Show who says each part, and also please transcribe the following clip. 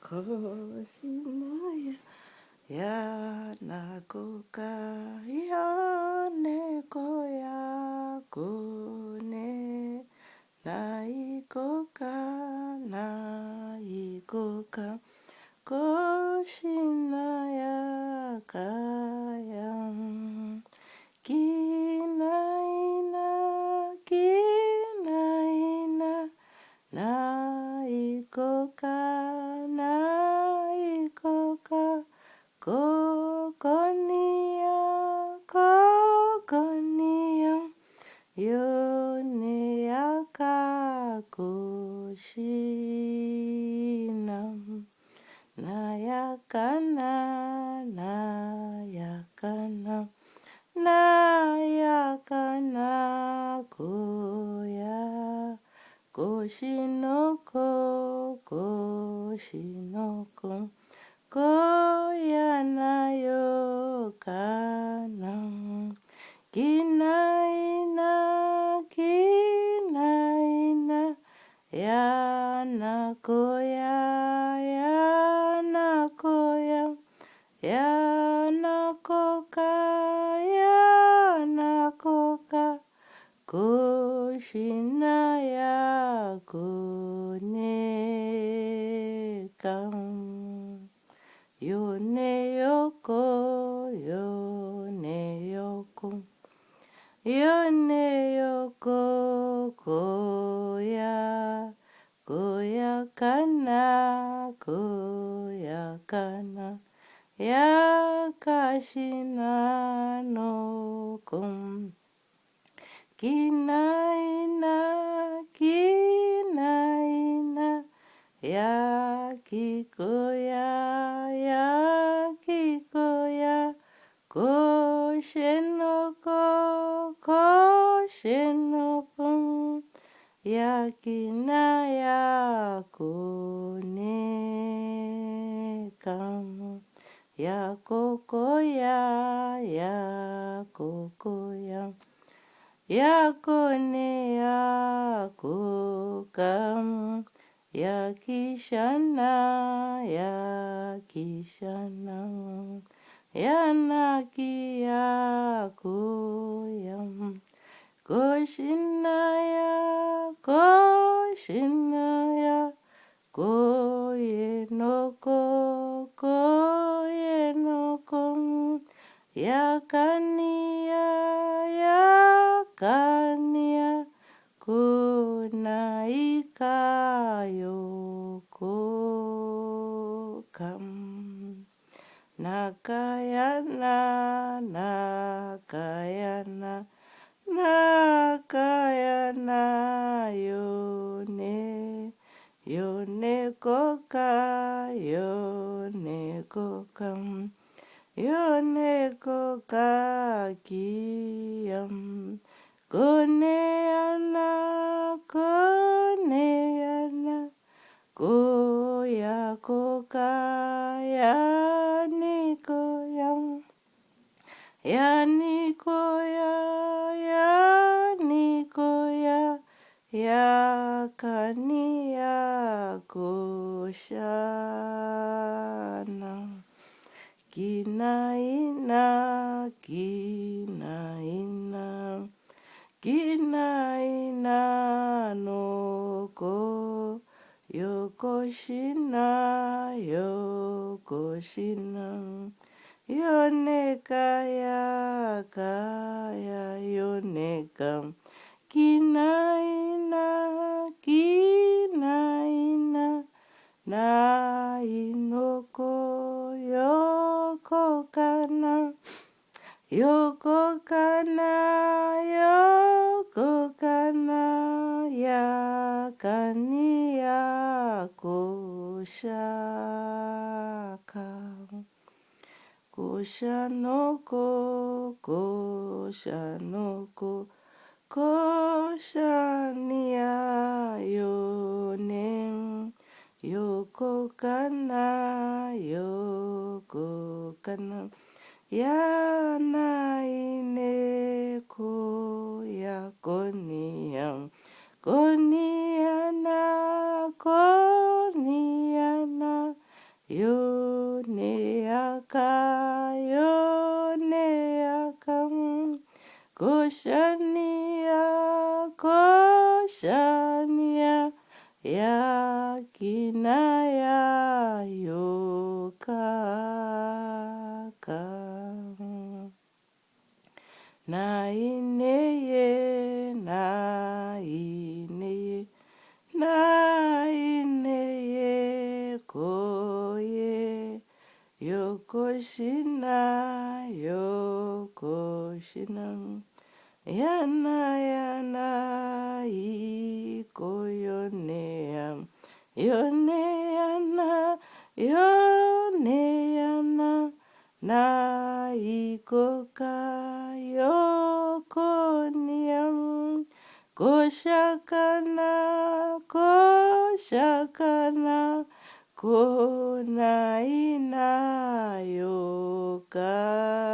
Speaker 1: Koshinaya Yanakoka Yaneko Yakune Naikoka Naikoka Koshinaya Kayam Kinaina Kinaina Naikoka Naikoka Kokonia Kokonia Yoneaka Kushinam Nayakana Nayakana Nayakana Koya Koshinoko Koshinoko Koyanayo Kanam Kinaina Kinaina Yanakoya Yanakoya Yanakoka Yanakoka Kushinaya Kunekam Yone Yoko Yone Yoko Yone Yoko Koya Koya Kana Koya Kana Yakashina no Kum Kinaina Kinaina Yakikoya Yakikoya Koshenoko Koshenoko Yakinaya Kunekam Yakokoya Yakokoya Yakone Yakokam Yakishana Yakishana Yanaki Yakoyam Koshinaya Koshinaya Koyenoko Koyenoko Yakania Yakania Kunaika Yoko Kam Nakayana Nakayana Nakayana Yone Yone Koka Yone Kokam Yone Koka Kiyam Koneana Koneana Koya Koka Yani Koyam Yanikoya, Yanikoya, Yakania Koshana. Kinaina, Kinaina, Kinaina noko, Yokoshina, Yokoshina. Yoneka ya kaya yoneka kinaina kinaina na inoko yoko kana yoko kana yoko kana ya kania koshaka Koshanoko, Koshanoko, Koshania Yonem, Yoko Kana, Yoko Kana, Yana Ineko, Yakoniam, Koniana, Koniana, yoneaka, Koshania, Koshania, Yakinaya Yokaka. Naineye, naineye, naineye, koye, yokoshina, yokoshina. Yana yana iko yonea, yoneana, yoneana, na iko ka yokoniam, koshakana, koshakana, konaina yoka.